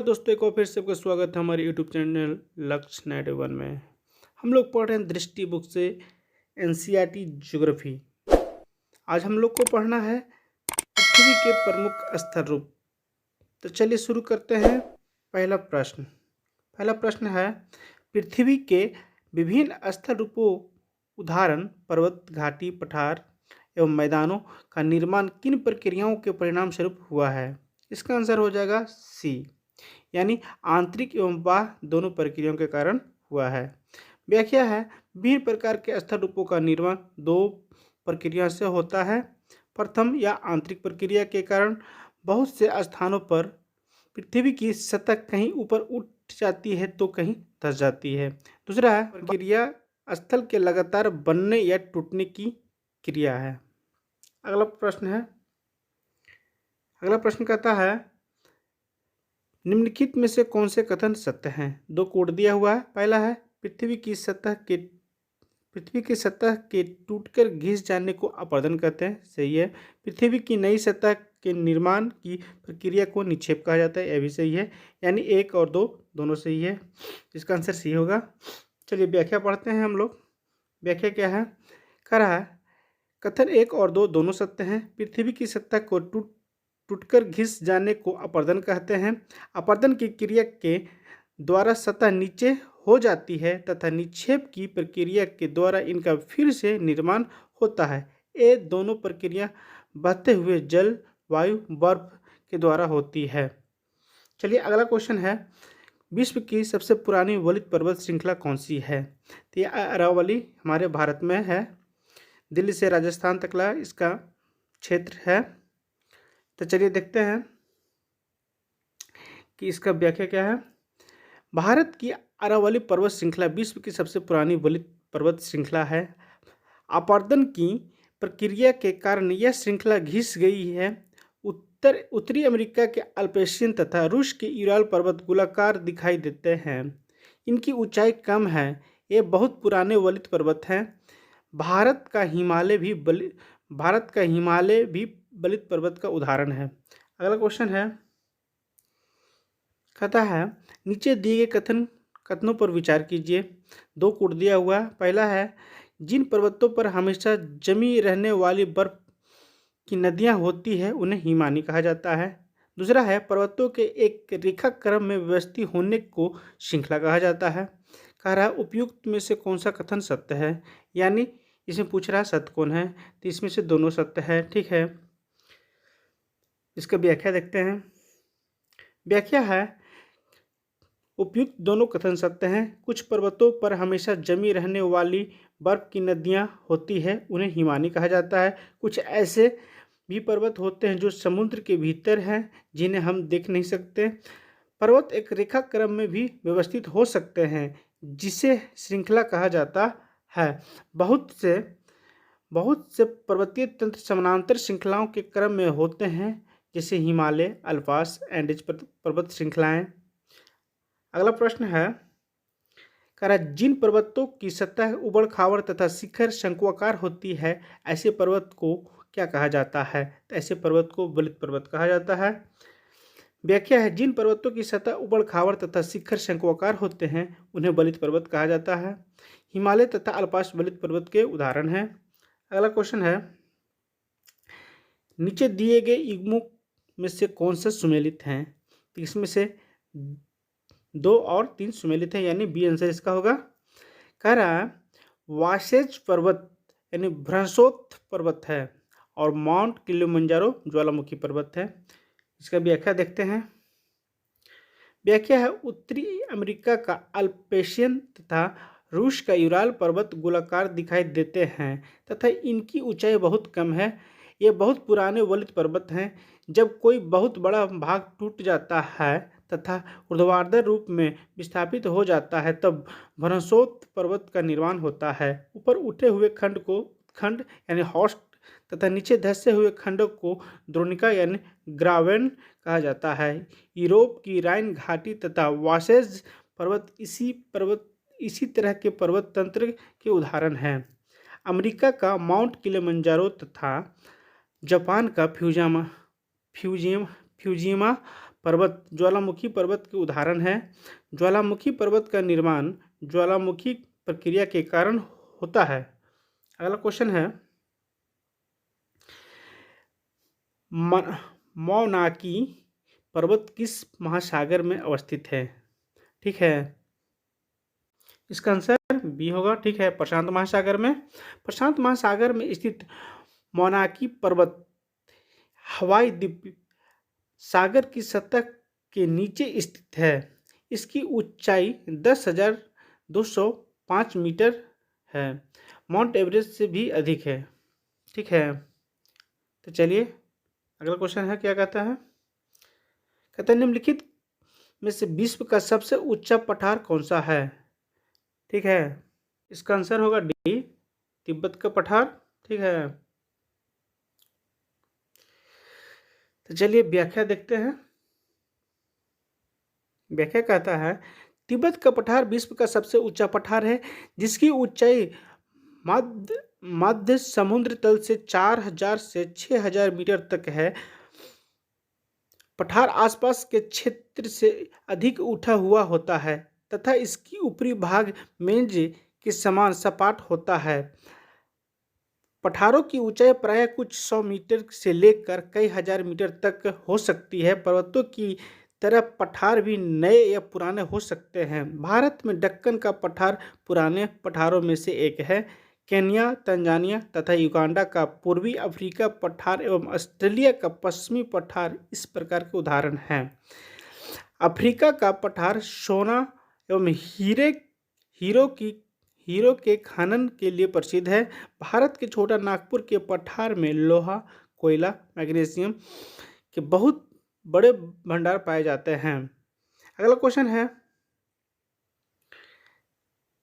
नमस्कार दोस्तों, एक और फिर से आपका स्वागत है हमारे यूट्यूब चैनल लक्ष्य 91 में। हम लोग पढ़ रहे हैं दृष्टि बुक से एनसीईआरटी ज्योग्राफी। आज हम लोग को पढ़ना है पृथ्वी के प्रमुख स्थल रूप। तो चलिए शुरू करते हैं। पहला प्रश्न है, पृथ्वी के विभिन्न स्थल रूपों उदाहरण पर्वत, घाटी, पठार एवं मैदानों का निर्माण किन प्रक्रियाओं के परिणाम स्वरूप हुआ है? इसका आंसर हो जाएगा सी, यानी आंतरिक एवं बाह्य दोनों प्रक्रियाओं के कारण हुआ है। व्याख्या है, विभिन्न प्रकार के स्थल रूपों का निर्माण दो प्रक्रिया से होता है। प्रथम या आंतरिक प्रक्रिया के कारण बहुत से स्थानों पर पृथ्वी की सतह कहीं ऊपर उठ जाती है तो कहीं धंस जाती है। दूसरा है प्रक्रिया स्थल के लगातार बनने या टूटने की क्रिया है। अगला प्रश्न कहता है, निम्नलिखित में से कौन से कथन सत्य हैं? दो कोड दिया हुआ है। पहला है, पृथ्वी की सतह के टूटकर घिस जाने को अपरदन कहते हैं, सही है। पृथ्वी की नई सतह के निर्माण की प्रक्रिया को निक्षेप कहा जाता है, यह भी सही है। यानी एक और दो दोनों सही है, इसका आंसर सी होगा। चलिए व्याख्या पढ़ते हैं हम लोग। व्याख्या क्या है? कह रहा है, कथन एक और दो दोनों सत्य हैं। पृथ्वी की सतह को टूटकर घिस जाने को अपरदन कहते हैं। अपरदन की क्रिया के द्वारा सतह नीचे हो जाती है तथा निक्षेप की प्रक्रिया के द्वारा इनका फिर से निर्माण होता है। ये दोनों प्रक्रिया बहते हुए जल, वायु, बर्फ के द्वारा होती है। चलिए अगला क्वेश्चन है, विश्व की सबसे पुरानी वलित पर्वत श्रृंखला कौन सी है? तो यह अरावली हमारे भारत में है, दिल्ली से राजस्थान तकला इसका क्षेत्र है। तो चलिए देखते हैं कि इसका व्याख्या क्या है। भारत की अरावली पर्वत श्रृंखला विश्व की सबसे पुरानी वलित पर्वत श्रृंखला है। अपरदन की प्रक्रिया के कारण यह श्रृंखला घिस गई है। उत्तरी अमेरिका के अल्पेशियन तथा रूस के यूराल पर्वत गोलाकार दिखाई देते हैं। इनकी ऊंचाई कम है। ये बहुत पुराने वलित पर्वत हैं। भारत का हिमालय भी वलित पर्वत का उदाहरण है। अगला क्वेश्चन है, कहता है, नीचे दिए गए कथनों पर विचार कीजिए। दो कोड दिया हुआ। पहला है, जिन पर्वतों पर हमेशा जमी रहने वाली बर्फ की नदियां होती है उन्हें हिमानी कहा जाता है। दूसरा है, पर्वतों के एक रेखा क्रम में व्यवस्थित होने को श्रृंखला कहा जाता है। कह रहा है, उपयुक्त में से कौन सा कथन सत्य है? यानी इसमें पूछ रहा सत्य कौन है, तो इसमें से दोनों सत्य है। ठीक है, इसका व्याख्या देखते हैं। व्याख्या है, उपयुक्त दोनों कथन सत्य हैं। कुछ पर्वतों पर हमेशा जमी रहने वाली बर्फ की नदियां होती है, उन्हें हिमानी कहा जाता है। कुछ ऐसे भी पर्वत होते हैं जो समुद्र के भीतर हैं, जिन्हें हम देख नहीं सकते। पर्वत एक रेखा क्रम में भी व्यवस्थित हो सकते हैं, जिसे श्रृंखला कहा जाता है। बहुत से पर्वतीय तंत्र समानांतर श्रृंखलाओं के क्रम में होते हैं, जैसे हिमालय, अल्पास, एंडीज पर्वत श्रृंखलाएं। अगला प्रश्न है, कह रहा, जिन पर्वतों की सतह उबड़ खाबड़ तथा शिखर शंक्वाकार होती है, ऐसे पर्वत को क्या कहा जाता है? तो ऐसे पर्वत को वलित पर्वत कहा जाता है। व्याख्या है, जिन पर्वतों की सतह उबड़ खाबड़ तथा शिखर शंक्वाकार होते हैं उन्हें वलित पर्वत कहा जाता है। हिमालय तथा अल्पास वलित पर्वत के उदाहरण हैं। अगला क्वेश्चन है, नीचे दिए गए युग्मों में से कौन सा सुमेलित हैं? तो इसमें से 2 और 3 सुमेलित हैं, यानी बी आंसर इसका होगा। कह रहा, वासेज पर्वत यानी भ्रंशोत्थ पर्वत है और माउंट किलिमंजारो ज्वालामुखी पर्वत है। इसका व्याख्या देखते हैं। व्याख्या है, उत्तरी अमेरिका का अल्पेशियन तथा रूस का यूराल पर्वत गोलाकार दिखाई देते हैं तथा इनकी ऊंचाई बहुत कम है। ये बहुत पुराने वलित पर्वत हैं। जब कोई बहुत बड़ा भाग टूट जाता है तथा ऊर्ध्वाधर रूप में विस्थापित हो जाता है, तब भ्रंशोत्थ पर्वत का निर्माण होता है। ऊपर उठे हुए खंड यानी हॉस्ट तथा नीचे धंसे हुए खंडों को द्रोणिका यानी ग्रावेन कहा जाता है। यूरोप की राइन घाटी तथा वासेज पर्वत इसी तरह के पर्वत तंत्र के उदाहरण हैं। अमेरिका का माउंट किलिमंजारो तथा जापान का फ्यूजियामा पर्वत ज्वालामुखी पर्वत के उदाहरण है। ज्वालामुखी पर्वत का निर्माण ज्वालामुखी प्रक्रिया के कारण होता है। अगला क्वेश्चन है, मौनाकी पर्वत किस महासागर में अवस्थित है? ठीक है, इसका आंसर बी होगा। ठीक है, प्रशांत महासागर में। प्रशांत महासागर में स्थित मौनाकी पर्वत हवाई द्वीप सागर की सतह के नीचे स्थित है। इसकी ऊंचाई 10,205 मीटर है, माउंट एवरेस्ट से भी अधिक है। ठीक है, तो चलिए अगला क्वेश्चन है, क्या कहता है? कहता है निम्नलिखित में से विश्व का सबसे ऊंचा पठार कौन सा है? ठीक है, इसका आंसर होगा डी, तिब्बत का पठार। ठीक है, तो चलिए व्याख्या देखते हैं। व्याख्या कहता है तिब्बत का पठार विश्व का सबसे ऊंचा पठार है, जिसकी ऊंचाई मध्य समुद्र तल से 4,000 से 6,000 मीटर तक है। पठार आसपास के क्षेत्र से अधिक उठा हुआ होता है तथा इसकी ऊपरी भाग मेंज के समान सपाट होता है। पठारों की ऊंचाई प्रायः कुछ 100 मीटर से लेकर कई हजार मीटर तक हो सकती है। पर्वतों की तरह पठार भी नए या पुराने हो सकते हैं। भारत में दक्कन का पठार पुराने पठारों में से एक है। केन्या, तंजानिया तथा युगांडा का पूर्वी अफ्रीका पठार एवं ऑस्ट्रेलिया का पश्चिमी पठार इस प्रकार के उदाहरण हैं। अफ्रीका का पठार सोना एवं हीरो के खनन के लिए प्रसिद्ध है। भारत के छोटा नागपुर के पठार में लोहा, कोयला, मैग्नीशियम के बहुत बड़े भंडार पाए जाते हैं। अगला क्वेश्चन है,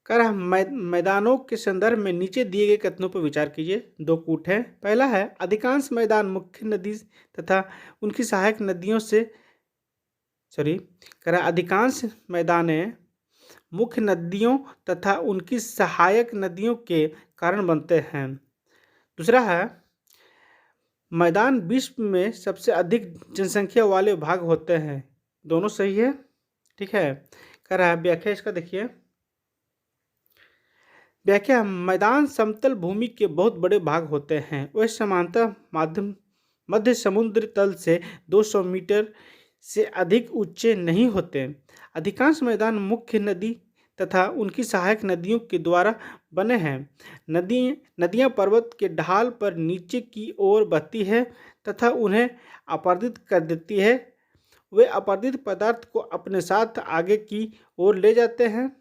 कह रहा मैदानों के संदर्भ में नीचे दिए गए कथनों पर विचार कीजिए। दो कूट है। पहला है अधिकांश मैदान मुख्य नदी तथा उनकी सहायक नदियों से कह रहा अधिकांश मैदाने मुख्य नदियों तथा उनकी सहायक नदियों के कारण बनते हैं। दूसरा है मैदान विश्व में सबसे अधिक जनसंख्या वाले भाग होते हैं। दोनों सही है। ठीक है, कह रहा है व्याख्या इसका देखिए। व्याख्या, मैदान समतल भूमि के बहुत बड़े भाग होते हैं। वह समांतर मध्य समुद्र तल से 200 मीटर से अधिक ऊंचे नहीं होते। अधिकांश मैदान मुख्य नदी तथा उनकी सहायक नदियों के द्वारा बने हैं। नदियां पर्वत के ढाल पर नीचे की ओर बहती है तथा उन्हें अपरदित कर देती है। वे अपरदित पदार्थ को अपने साथ आगे की ओर ले जाते हैं।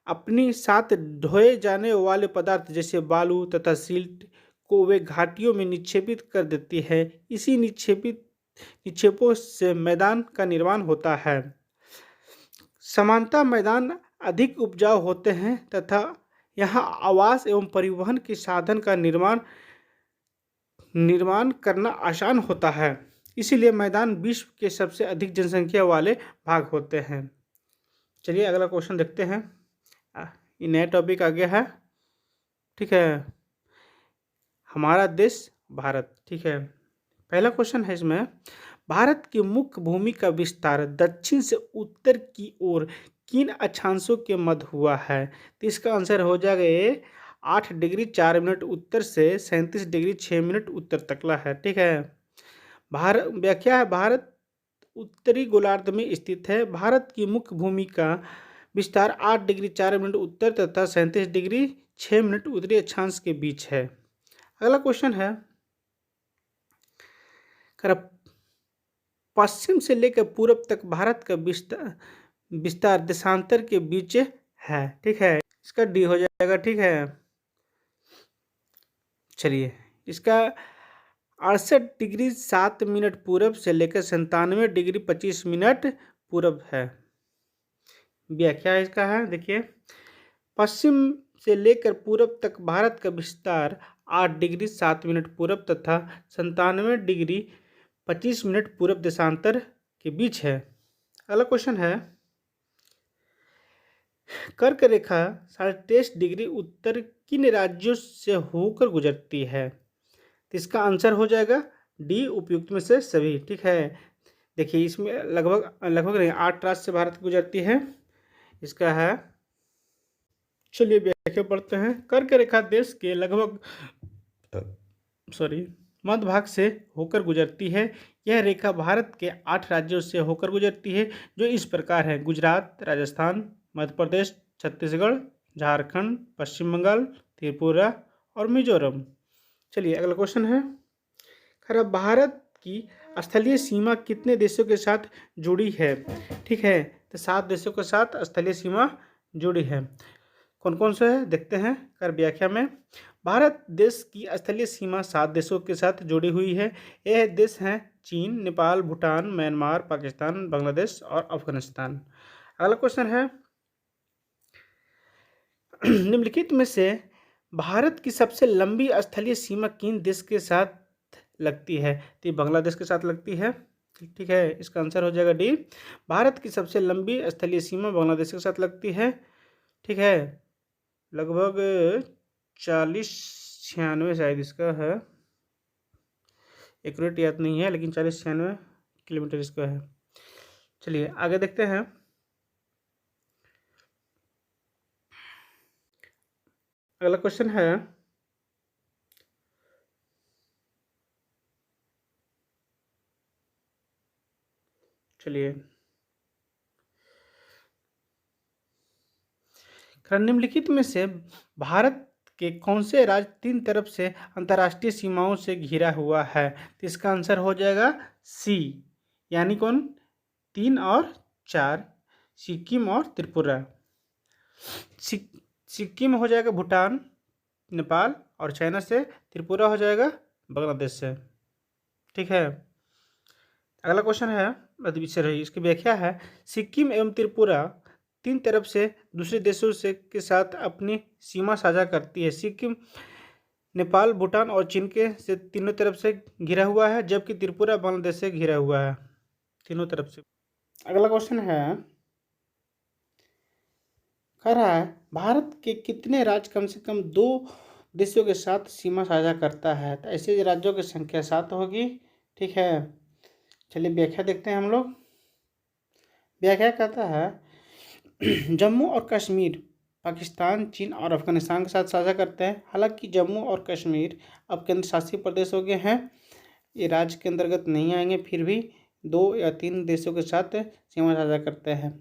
अपनी साथ ढोए जाने वाले पदार्थ जैसे बालू तथा सिल्ट को वे घाटियों में निक्षेपित कर देती है। इसी निक्षेपों से मैदान का निर्माण होता है। समानता मैदान अधिक उपजाऊ होते हैं तथा यहाँ आवास एवं परिवहन के साधन का निर्माण करना आसान होता है। इसीलिए मैदान विश्व के सबसे अधिक जनसंख्या वाले भाग होते हैं। चलिए अगला क्वेश्चन देखते हैं। ये नया टॉपिक आ गया है। ठीक है, हमारा देश भारत। ठीक है, पहला क्वेश्चन है इसमें, भारत की मुख्य भूमि का विस्तार दक्षिण से उत्तर की ओर किन अक्षांशों के मध्य हुआ है? तो इसका आंसर हो जाएगा 8 डिग्री 4 मिनट उत्तर से 37 डिग्री 6 मिनट उत्तर तकला है। ठीक है, व्याख्या है भारत उत्तरी गोलार्ध में स्थित है। भारत की मुख्य भूमि का विस्तार 8 डिग्री 4 मिनट उत्तर तथा 37 डिग्री 6 मिनट उत्तरी अक्षांश के बीच है। अगला क्वेश्चन है, पश्चिम से लेकर पूर्व तक भारत का विस्तार देशांतर के बीच है। ठीक है, इसका डी हो जाएगा। ठीक है, चलिए इसका 68 डिग्री 7 मिनट पूर्व से लेकर 97 डिग्री 25 मिनट पूर्व है। व्याख्या इसका है देखिए, पश्चिम से लेकर पूर्व तक भारत का विस्तार 8 डिग्री 7 मिनट पूर्व तथा 97 डिग्री 25 मिनट पूर्व देशांतर के बीच है। अगला क्वेश्चन है, कर्क रेखा 23 डिग्री उत्तर किन राज्यों से होकर गुजरती है? तो इसका आंसर हो जाएगा डी, उपयुक्त में से सभी। ठीक है, देखिए इसमें लगभग लगभग नहीं 8 राज्य से भारत गुजरती है। इसका है, चलिए व्याख्या पढ़ते हैं। कर्क रेखा देश के लगभग मध्य भाग से होकर गुजरती है। यह रेखा भारत के 8 राज्यों से होकर गुजरती है, जो इस प्रकार है: गुजरात, राजस्थान, मध्य प्रदेश, छत्तीसगढ़, झारखंड, पश्चिम बंगाल, त्रिपुरा और मिजोरम। चलिए अगला क्वेश्चन है, खरा भारत की स्थलीय सीमा कितने देशों के साथ जुड़ी है? ठीक है, तो 7 देशों के साथ स्थलीय सीमा जुड़ी है। कौन कौन से है देखते हैं कर व्याख्या में। भारत देश की स्थलीय सीमा 7 देशों के साथ जुड़ी हुई है। यह देश हैं चीन, नेपाल, भूटान, म्यांमार, पाकिस्तान, बांग्लादेश और अफगानिस्तान। अगला क्वेश्चन है, निम्नलिखित में से भारत की सबसे लंबी स्थलीय सीमा किन देश के साथ लगती है? तो बांग्लादेश के साथ लगती है। ठीक है, इसका आंसर हो जाएगा डी। भारत की सबसे लंबी स्थलीय सीमा बांग्लादेश के साथ लगती है। ठीक है, लगभग 40-96 शायद इसका है, एक्यूरेट याद नहीं है, लेकिन 40-96 किलोमीटर इसका है। चलिए आगे देखते हैं। अगला क्वेश्चन है, चलिए निम्नलिखित में से भारत के कौन से राज्य 3 तरफ से अंतर्राष्ट्रीय सीमाओं से घिरा हुआ है? तो इसका आंसर हो जाएगा सी, यानी कौन? 3 और 4, सिक्किम और त्रिपुरा। सिक्किम हो जाएगा भूटान, नेपाल और चाइना से, त्रिपुरा हो जाएगा बांग्लादेश से। ठीक है, अगला क्वेश्चन है, इसकी व्याख्या है, सिक्किम एवं त्रिपुरा 3 तरफ से दूसरे देशों से के साथ अपनी सीमा साझा करती है। सिक्किम नेपाल, भूटान और चीन के से तीनों तरफ से घिरा हुआ है, जबकि त्रिपुरा बांग्लादेश से घिरा हुआ है, तीनों तरफ से। अगला क्वेश्चन है, कह रहा है भारत के कितने राज्य कम से कम 2 देशों के साथ सीमा साझा करता है? तो ऐसे राज्यों की संख्या 7 होगी। ठीक है, चलिए व्याख्या देखते हैं हम लोग। व्याख्या कहता है, जम्मू और कश्मीर पाकिस्तान, चीन और अफगानिस्तान के साथ साझा करते हैं। हालांकि जम्मू और कश्मीर अब केंद्र शासित प्रदेश हो गए हैं, ये राज्य के अंतर्गत नहीं आएंगे, फिर भी 2 या 3 देशों के साथ सीमा साझा करते हैं।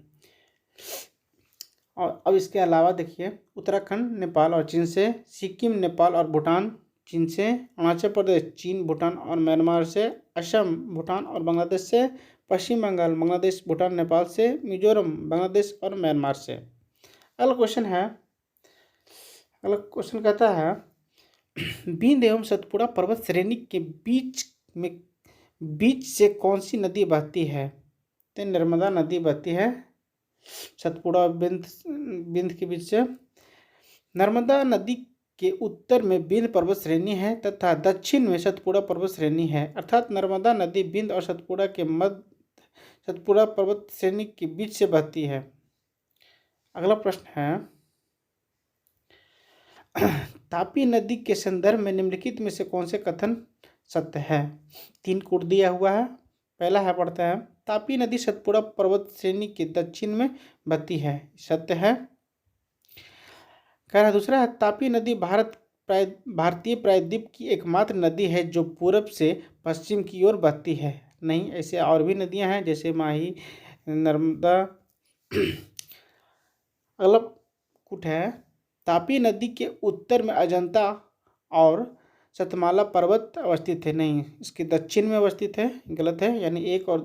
और अब इसके अलावा देखिए, उत्तराखंड नेपाल और चीन से, सिक्किम नेपाल और भूटान चीन से, अरुणाचल प्रदेश चीन भूटान और म्यांमार से, असम भूटान और बांग्लादेश से, पश्चिम बंगाल बांग्लादेश भूटान नेपाल से, मिजोरम बांग्लादेश और म्यांमार से। अगला क्वेश्चन है, अगला क्वेश्चन कहता है, विंध्य एवं सतपुड़ा पर्वत श्रेणी के बीच से कौन सी नदी बहती है? तो नर्मदा नदी बहती है सतपुड़ा और विंध्य के बीच से। नर्मदा नदी के उत्तर में विंध्य पर्वत श्रेणी है तथा दक्षिण में सतपुड़ा पर्वत श्रेणी है, अर्थात नर्मदा नदी विंध्य और सतपुड़ा के मध्य सतपुड़ा पर्वत श्रेणी के बीच से बहती है। अगला प्रश्न है, तापी नदी के संदर्भ में निम्नलिखित में से कौन से कथन सत्य है? 3 कोड दिया हुआ है। पहला है, पढ़ते हैं, तापी नदी सतपुड़ा पर्वत श्रेणी के दक्षिण में बहती है, सत्य है। कह रहा दूसरा है, तापी नदी भारतीय प्रायद्वीप की एकमात्र नदी है जो पूरब से पश्चिम की ओर बहती है। नहीं, ऐसे और भी नदियां हैं जैसे माही, नर्मदा। अगला कुट है, तापी नदी के उत्तर में अजंता और सतमाला पर्वत अवस्थित है। नहीं, इसके दक्षिण में अवस्थित है, गलत है, यानी 1 और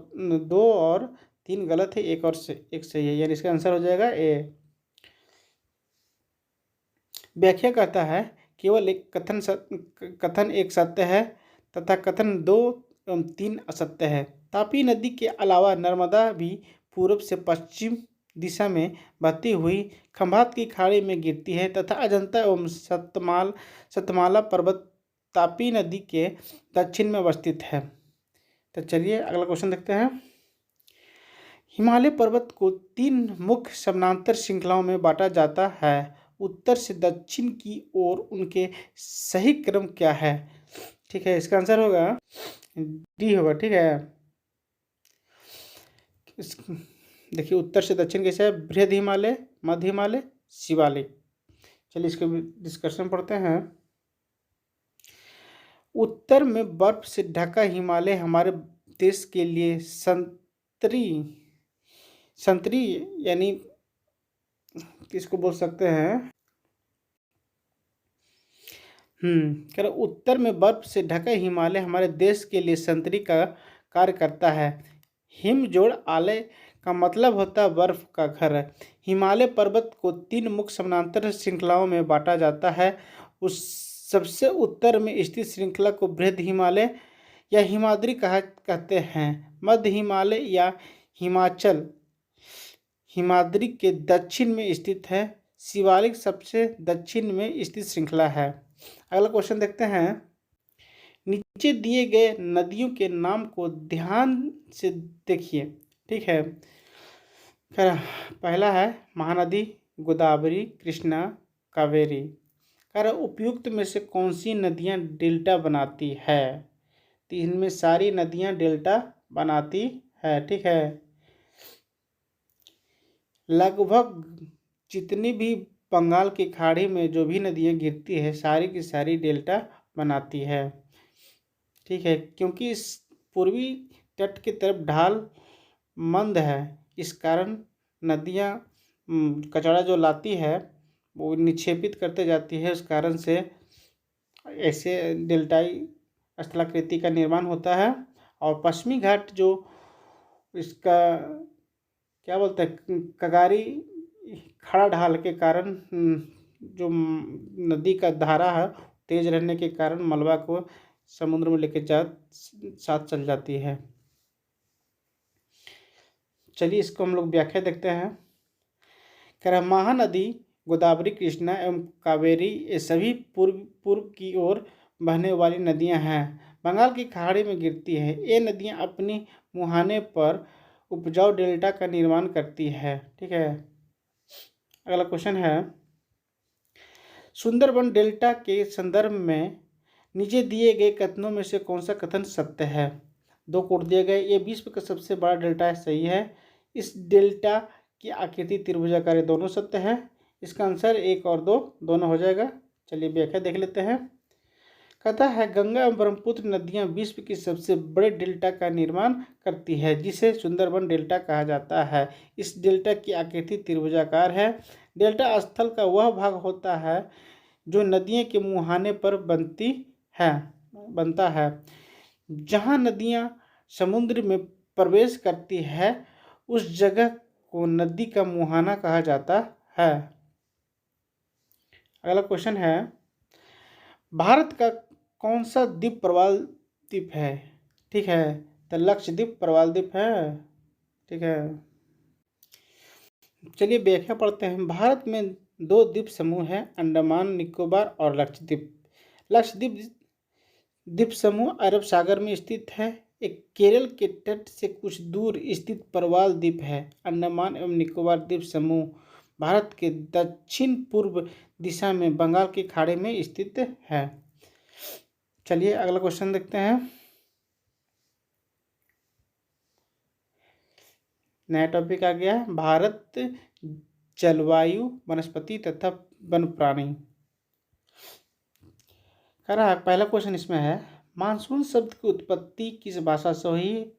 2 और 3 गलत है, 1 और 1 सही है, यानी इसका आंसर हो जाएगा ए। व्याख्या कहता है, केवल एक कथन एक सत्य है तथा कथन 2 एवं 3 असत्य है। तापी नदी के अलावा नर्मदा भी पूर्व से पश्चिम दिशा में बहती हुई खंभात की खाड़ी में गिरती है तथा अजंता एवं सतमाला पर्वत तापी नदी के दक्षिण में अवस्थित है। तो चलिए अगला क्वेश्चन देखते हैं। हिमालय पर्वत को 3 मुख्य समानांतर श्रृंखलाओं में बांटा जाता है, उत्तर से दक्षिण की ओर उनके सही क्रम क्या है? ठीक है, इसका आंसर होगा डी होगा। ठीक है, इस देखिए उत्तर से दक्षिण कैसे है, बृहद हिमालय, मध्य हिमालय, शिवालिक। चलिए इसके डिस्कशन पढ़ते हैं। उत्तर में बर्फ से ढका हिमालय हमारे देश के लिए संतरी संतरी यानी किसको बोल सकते हैं, कह रहा उत्तर में बर्फ से ढका हिमालय हमारे देश के लिए संतरी का कार्य करता है। हिमजोड़ आलय का मतलब होता है बर्फ का घर। हिमालय पर्वत को 3 मुख्य समानांतर श्रृंखलाओं में बांटा जाता है। उस सबसे उत्तर में स्थित श्रृंखला को बृहद हिमालय या हिमाद्री कहते हैं। मध्य हिमालय या हिमाचल हिमाद्री के दक्षिण में स्थित है। शिवालिक सबसे दक्षिण में स्थित श्रृंखला है। अगला क्वेश्चन देखते हैं। नीचे दिए गए नदियों के नाम को ध्यान से देखिए, ठीक है। पहला है महानदी, गोदावरी, कृष्णा, कावेरी। उपयुक्त में से कौन सी नदियां डेल्टा बनाती है? तो इनमें सारी नदियां डेल्टा बनाती है, ठीक है। लगभग जितनी भी बंगाल की खाड़ी में जो भी नदियां गिरती है सारी की सारी डेल्टा बनाती है, ठीक है। क्योंकि इस पूर्वी तट की तरफ ढाल मंद है, इस कारण नदियां कचरा जो लाती है वो निक्षेपित करते जाती है। उस कारण से ऐसे डेल्टाई स्थलाकृति का निर्माण होता है। और पश्चिमी घाट जो इसका क्या बोलते हैं, कगारी खड़ा ढाल के कारण जो नदी का धारा है तेज रहने के कारण मलबा को समुद्र में लेके साथ चल जाती है। चलिए इसको हम लोग व्याख्या देखते हैं। कह रहा महानदी, गोदावरी, कृष्णा एवं कावेरी ये सभी पूर्व की ओर बहने वाली नदियां हैं, बंगाल की खाड़ी में गिरती है। ये नदियां अपनी मुहाने पर उपजाऊ डेल्टा का निर्माण करती है, ठीक है। अगला क्वेश्चन है, सुंदरबन डेल्टा के संदर्भ में नीचे दिए गए कथनों में से कौन सा कथन सत्य है? 2 कोड दिए गए। ये विश्व का सबसे बड़ा डेल्टा है, सही है। इस डेल्टा की आकृति त्रिभुजाकार है, दोनों सत्य है। इसका आंसर 1 और 2 दोनों हो जाएगा। चलिए व्याख्या देख लेते हैं। कहता है गंगा एवं ब्रह्मपुत्र नदियां विश्व की सबसे बड़े डेल्टा का निर्माण करती है, जिसे सुंदरबन डेल्टा कहा जाता है। इस डेल्टा की आकृति त्रिभुजाकार है। डेल्टा स्थल का वह भाग होता है जो नदियों के मुहाने पर बनता है। जहाँ नदियाँ समुद्र में प्रवेश करती है उस जगह को नदी का मुहाना कहा जाता है। अगला क्वेश्चन है, भारत का कौन सा द्वीप प्रवाल द्वीप है? ठीक है, तो लक्षद्वीप प्रवाल द्वीप है, ठीक है। चलिए व्याख्या पढ़ते हैं। भारत में 2 द्वीप समूह हैं, अंडमान निकोबार और लक्षद्वीप। लक्षद्वीप द्वीप समूह अरब सागर में स्थित है। एक केरल के तट से कुछ दूर स्थित प्रवाल द्वीप है। अंडमान एवं निकोबार द्वीप समूह भारत के दक्षिण पूर्व दिशा में बंगाल की खाड़ी में स्थित है। चलिए अगला क्वेश्चन देखते हैं। नया टॉपिक आ गया है, भारत जलवायु, वनस्पति तथा वन प्राणी। कह रहा है पहला क्वेश्चन इसमें है, मानसून शब्द की उत्पत्ति किस भाषा से हुई?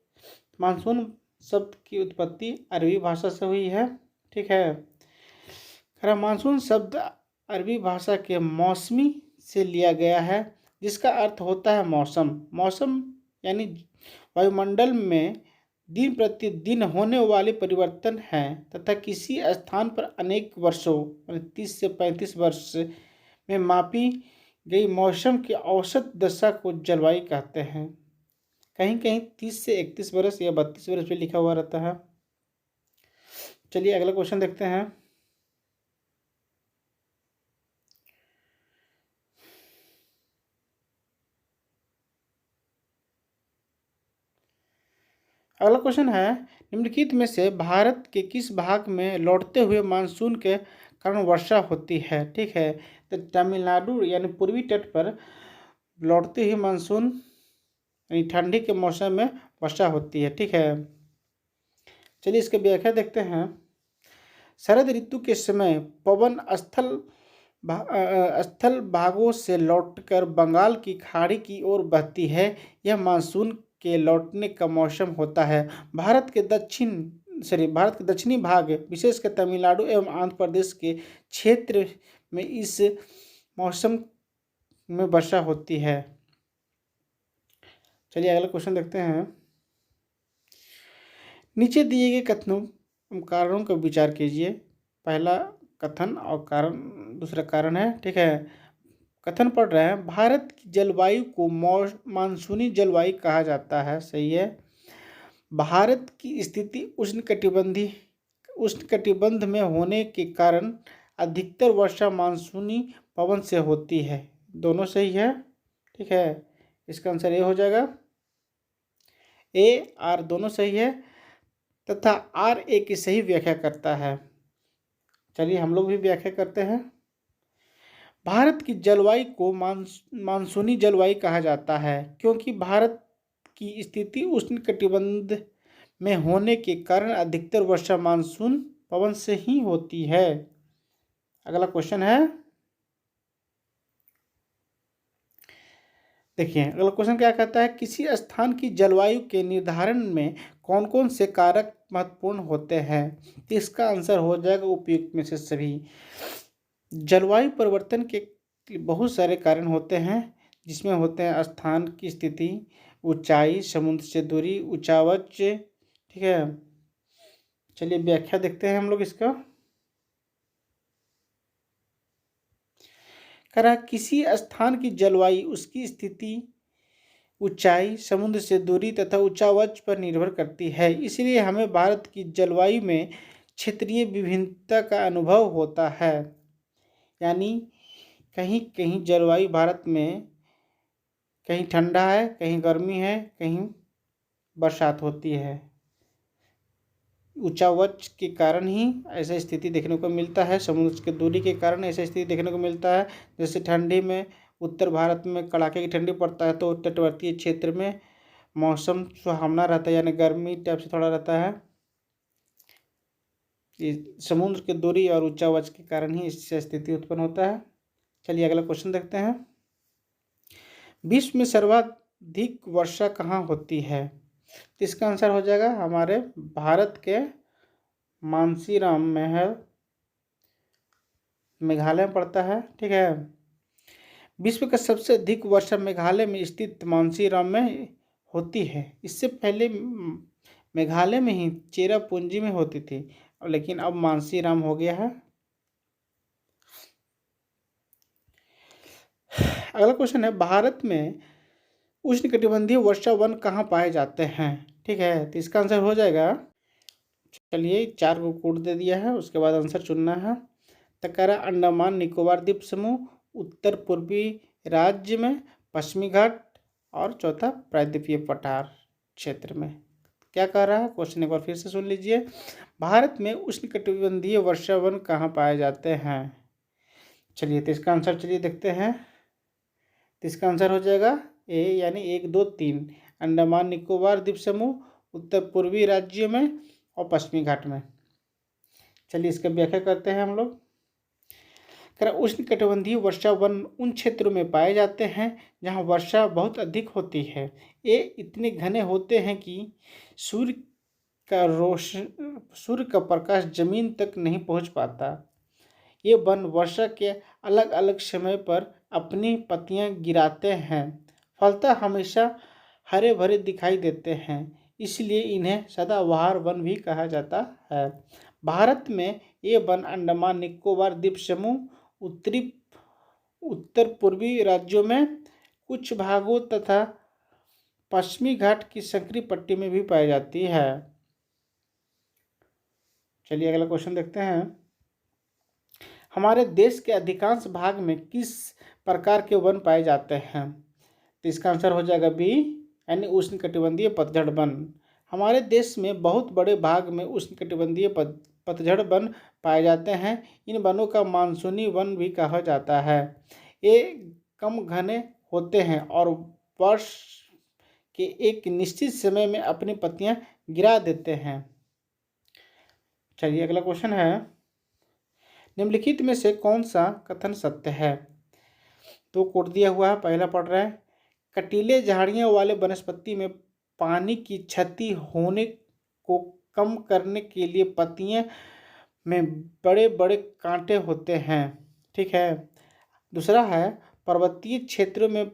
मानसून शब्द की उत्पत्ति अरबी भाषा से हुई है, ठीक है। कह रहा मानसून शब्द अरबी भाषा के मौसमी से लिया गया है, जिसका अर्थ होता है मौसम। मौसम यानी वायुमंडल में दिन प्रतिदिन होने वाले परिवर्तन हैं तथा किसी स्थान पर अनेक वर्षों 30 से 35 वर्ष में मापी गई मौसम की औसत दशा को जलवायु कहते हैं। कहीं कहीं 30 से 31 वर्ष या 32 वर्ष भी लिखा हुआ रहता है। चलिए अगला क्वेश्चन देखते हैं। अगला क्वेश्चन है, निम्नलिखित में से भारत के किस भाग में लौटते हुए मानसून के कारण वर्षा होती है? ठीक है, तो तमिलनाडु यानी पूर्वी तट पर लौटते हुए मानसून यानी ठंडी के मौसम में वर्षा होती है, ठीक है। चलिए इसकी व्याख्या देखते हैं। शरद ऋतु के समय पवन स्थल भागों से लौटकर बंगाल की खाड़ी की ओर बहती है। यह मानसून के लौटने का मौसम होता है। भारत के दक्षिणी भाग विशेषकर तमिलनाडु एवं आंध्र प्रदेश के क्षेत्र में इस मौसम में वर्षा होती है। चलिए अगला क्वेश्चन देखते हैं। नीचे दिए गए कथनों कारणों का विचार कीजिए। पहला कथन और कारण, दूसरा कारण है। ठीक है, कथन पढ़ रहे हैं। भारत की जलवायु को मानसूनी जलवायु कहा जाता है। सही है। भारत की स्थिति उष्णकटिबंध में होने के कारण अधिकतर वर्षा मानसूनी पवन से होती है। दोनों सही है। ठीक है, इसका आंसर ए हो जाएगा। ए आर दोनों सही है तथा आर ए की सही व्याख्या करता है। चलिए हम लोग भी व्याख्या करते हैं। भारत की जलवायु को मानसूनी जलवायु कहा जाता है क्योंकि भारत की स्थिति उष्णकटिबंध में होने के कारण अधिकतर वर्षा मानसून पवन से ही होती है। अगला क्वेश्चन है, देखिए अगला क्वेश्चन क्या कहता है। किसी स्थान की जलवायु के निर्धारण में कौन कौन से कारक महत्वपूर्ण होते हैं। तो इसका आंसर हो जाएगा उपयुक्त में से सभी। जलवायु परिवर्तन के बहुत सारे कारण होते हैं, जिसमें होते हैं स्थान की स्थिति, ऊंचाई, समुद्र से दूरी, ऊंचावच। ठीक है, चलिए व्याख्या देखते हैं हम लोग इसका। कह रहा किसी स्थान की जलवायु उसकी स्थिति, ऊंचाई, समुद्र से दूरी तथा ऊंचावच पर निर्भर करती है। इसलिए हमें भारत की जलवायु में क्षेत्रीय विभिन्नता का अनुभव होता है। यानी कहीं कहीं जलवायु भारत में कहीं ठंडा है, कहीं गर्मी है, कहीं बरसात होती है। ऊंचावच के कारण ही ऐसा स्थिति देखने को मिलता है। समुद्र की दूरी के कारण ऐसा स्थिति देखने को मिलता है। जैसे ठंडी में उत्तर भारत में कड़ाके की ठंडी पड़ता है तो तटवर्तीय क्षेत्र में मौसम सुहावना रहता है, यानी गर्मी टाइप से थोड़ा रहता है। ये समुद्र की दूरी और ऊंचावच के कारण ही इससे स्थिति उत्पन्न होता है। चलिए अगला क्वेश्चन देखते हैं। विश्व में सर्वाधिक वर्षा कहाँ होती है। तो इसका आंसर हो जाएगा हमारे भारत के मानसीराम में है, मेघालय में पड़ता है। ठीक है, विश्व का सबसे अधिक वर्षा मेघालय में स्थित मानसीराम में होती है। इससे पहले मेघालय में ही चेरापूंजी में होती थी, लेकिन अब मानसीराम हो गया है। अगला क्वेश्चन है, भारत में उष्णकटिबंधीय वर्षा वन कहाँ पाए जाते हैं। ठीक है, तो इसका आंसर हो जाएगा, चलिए 4 को कोड दे दिया है, उसके बाद आंसर चुनना है। तकरा अंडमान निकोबार द्वीप समूह, उत्तर पूर्वी राज्य में, पश्चिमी घाट और चौथा प्रायद्वीपीय पठार क्षेत्र में। क्या कह रहा है क्वेश्चन, एक बार फिर से सुन लीजिए। भारत में उष्णकटिबंधीय वर्षा वन कहाँ पाए जाते हैं। चलिए तो इसका आंसर चलिए देखते हैं। तो इसका आंसर हो जाएगा ए, यानी 1 2 3, अंडमान निकोबार द्वीप समूह, उत्तर पूर्वी राज्यों में और पश्चिमी घाट में। चलिए इसका व्याख्या करते हैं हम लोग। उष्णकटिबंधीय वर्षा वन उन क्षेत्रों में पाए जाते हैं जहां वर्षा बहुत अधिक होती है। ये इतने घने होते हैं कि सूर्य का प्रकाश जमीन तक नहीं पहुंच पाता। ये वन वर्षा के अलग अलग समय पर अपनी पत्तियां गिराते हैं, फलतः हमेशा हरे भरे दिखाई देते हैं, इसलिए इन्हें सदाबहार वन भी कहा जाता है। भारत में ये वन अंडमान निकोबार द्वीप समूह, उत्तर पूर्वी राज्यों में कुछ भागों तथा पश्चिमी घाट की संकरी पट्टी में भी पाई जाती है। चलिए अगला क्वेश्चन देखते हैं। हमारे देश के अधिकांश भाग में किस प्रकार के वन पाए जाते हैं। तो इसका आंसर हो जाएगा बी, यानी उष्णकटिबंधीय पतझड़ वन। हमारे देश में बहुत बड़े भाग में उष्णकटिबंधीय पतझड़ वन पाए जाते हैं। इन वनों का मानसूनी वन भी कहा जाता है। ये कम घने होते हैं और वर्ष के एक निश्चित समय में अपनी पत्तियां गिरा देते हैं। चलिए अगला क्वेश्चन है, निम्नलिखित में से कौन सा कथन सत्य है। तो कोट दिया हुआ है, पहला पढ़ रहा है, कटीले झाड़ियों वाले वनस्पति में पानी की क्षति होने को कम करने के लिए पत्तियों में बड़े बड़े कांटे होते हैं। ठीक है। दूसरा है, पर्वतीय क्षेत्रों में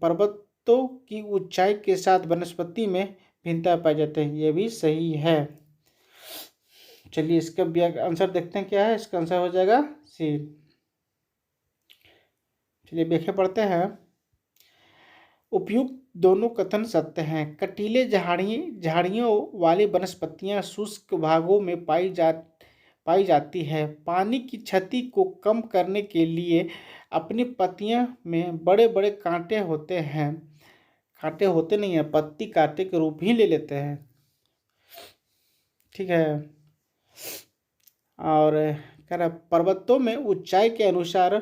पर्वतों की ऊंचाई के साथ वनस्पति में भिन्नता पाई जाती है। यह भी सही है। चलिए इसका आंसर देखते हैं क्या है। इसका आंसर हो जाएगा सी। चलिए व्याख्या पढ़ते हैं। उपयुक्त दोनों कथन सत्य हैं। कटीले झाड़ियों वाली वनस्पतियां शुष्क भागों में पाई जाती है। पानी की क्षति को कम करने के लिए अपनी पत्तियों में बड़े बड़े कांटे होते हैं। कांटे होते नहीं हैं, पत्ती कांटे के रूप ही ले लेते हैं। ठीक है। और कह रहा पर्वतों में ऊंचाई के अनुसार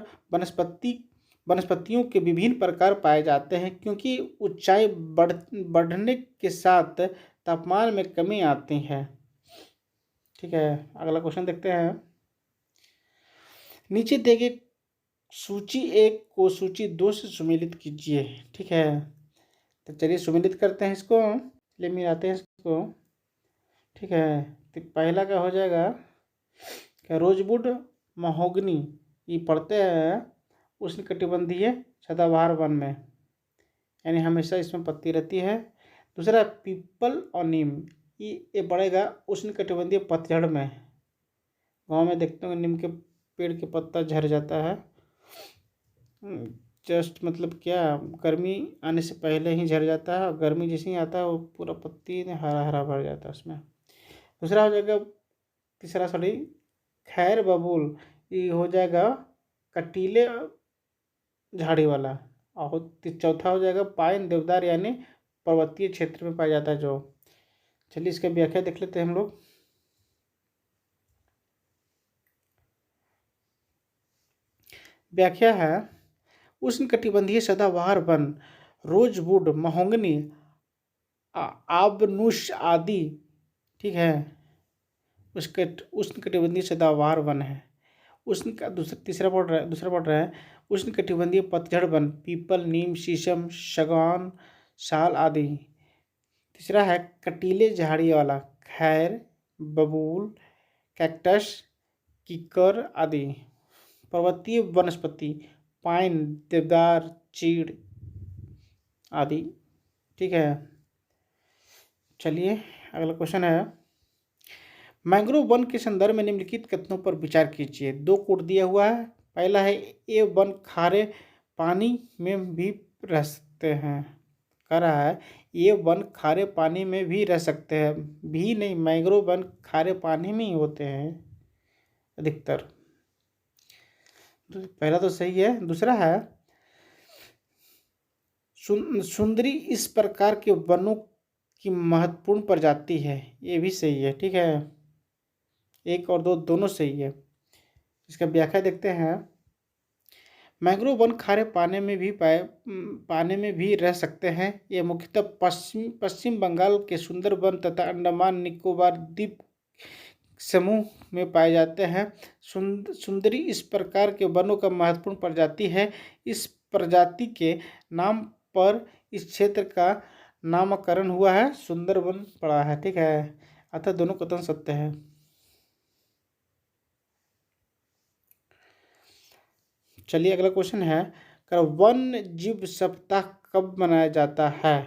वनस्पतियों के विभिन्न प्रकार पाए जाते हैं, क्योंकि ऊंचाई बढ़ने के साथ तापमान में कमी आती है। ठीक है। अगला क्वेश्चन देखते हैं। नीचे दिए गए सूची 1 को सूची 2 से सुमेलित कीजिए। ठीक है। तो चलिए सुमेलित करते हैं इसको, ले मिलाते हैं इसको। ठीक है। तो पहला क्या हो जाएगा, क्या रोजवुड महोगनी ये पढ़ते हैं उष्णकटिबंधीय सदाबहार वन में, यानी हमेशा इसमें पत्ती रहती है। दूसरा पीपल और नीम ये बढ़ेगा उष्णकटिबंधीय पतझड़ में। गांव में देखते हैं नीम के पेड़ के पत्ता झड़ जाता है, जस्ट मतलब क्या, गर्मी आने से पहले ही झड़ जाता है और गर्मी जैसे ही आता है वो पूरा पत्ती हरा हरा भर जाता है उसमें। दूसरा हो जाएगा, तीसरा सॉरी खैर बबूल ये हो जाएगा कटीले झाड़ी वाला। और चौथा हो जाएगा पाइन देवदार, यानी पर्वतीय क्षेत्र में पाया जाता है जो। चलिए इसका व्याख्या देख लेते हैं हम लोग। व्याख्या है, उष्णकटिबंधीय सदाबहार वन रोजवुड महोगनी आबनूस आदि, ठीक है, उसके उष्णकटिबंधीय सदाबहार वन है। दूसरा पढ़ रहा है उष्णकटिबंधीय पतझड़ वन पीपल नीम शीशम सागवान साल आदि। तीसरा है कटीले झाड़ी वाला खैर बबूल कैक्टस कीकर आदि। पर्वतीय वनस्पति पाइन देवदार चीड़ आदि। ठीक है। चलिए अगला क्वेश्चन है, मैंग्रोव वन के संदर्भ में निम्नलिखित कथनों पर विचार कीजिए। 2 कोट दिया हुआ है। पहला है ये वन खारे पानी में भी रह सकते हैं। कह रहा है ये वन खारे पानी में भी रह सकते हैं, भी नहीं, मैंग्रोव वन खारे पानी में ही होते हैं अधिकतर। पहला तो सही है। दूसरा है सुंदरी इस प्रकार के वनों की महत्वपूर्ण प्रजाति है। ये भी सही है। ठीक है। 1 और 2 दोनों सही है। इसका व्याख्या देखते हैं। मैंग्रोव वन खारे पानी में भी रह सकते हैं। ये मुख्यतः पश्चिम बंगाल के सुंदरवन तथा अंडमान निकोबार द्वीप समूह में पाए जाते हैं। सुंदरी इस प्रकार के वनों का महत्वपूर्ण प्रजाति है। इस प्रजाति के नाम पर इस क्षेत्र का नामकरण हुआ है, सुंदरवन पड़ा है। ठीक है। अतः दोनों कथन सत्य है। चलिए अगला क्वेश्चन है, वन जीव सप्ताह कब मनाया जाता है।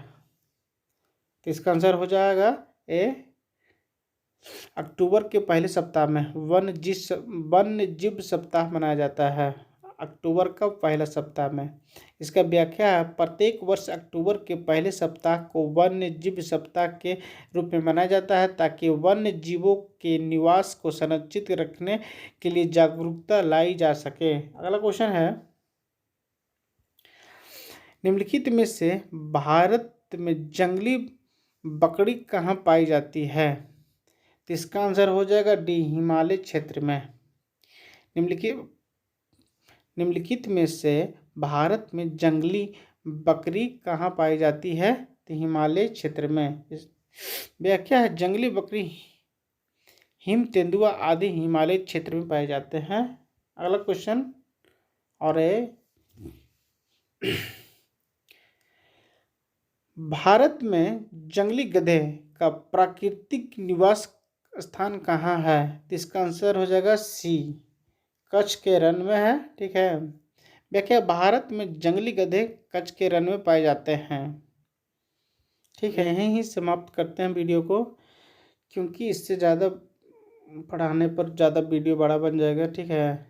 तो इसका आंसर हो जाएगा ए अक्टूबर के पहले सप्ताह में वन जीव सप्ताह मनाया जाता है, अक्टूबर का पहला सप्ताह में। इसका व्याख्या है, प्रत्येक वर्ष अक्टूबर के पहले सप्ताह को वन्य जीव सप्ताह के रूप में मनाया जाता है, ताकि वन्य जीवों के निवास को संरक्षित रखने के लिए जागरूकता लाई जा सके। अगला क्वेश्चन है, निम्नलिखित में से भारत में जंगली बकरी कहाँ पाई जाती है। तो इसका आंसर हो जाएगा डी, हिमालय क्षेत्र में। निम्नलिखित में से भारत में जंगली बकरी कहाँ पाई जाती है। तो हिमालय क्षेत्र में। व्याख्या है जंगली बकरी हिम तेंदुआ आदि हिमालय क्षेत्र में पाए जाते हैं। अगला क्वेश्चन और भारत में जंगली गधे का प्राकृतिक निवास स्थान कहाँ है? तो इसका आंसर हो जाएगा सी, कच्छ के रण में है। ठीक है। व्याख्या भारत में जंगली गधे कच्छ के रण में पाए जाते हैं। ठीक है, यहीं ही समाप्त करते हैं वीडियो को, क्योंकि इससे ज़्यादा पढ़ाने पर ज़्यादा वीडियो बड़ा बन जाएगा। ठीक है।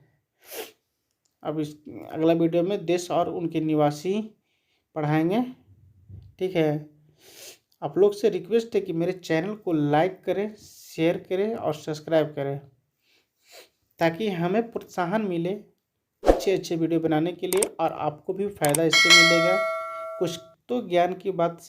अब इस अगला वीडियो में देश और उनके निवासी पढ़ाएंगे। ठीक है। आप लोग से रिक्वेस्ट है कि मेरे चैनल को लाइक करें, शेयर करें और सब्सक्राइब करें, ताकि हमें प्रोत्साहन मिले अच्छे अच्छे वीडियो बनाने के लिए और आपको भी फ़ायदा इससे मिलेगा। कुछ तो ज्ञान की बात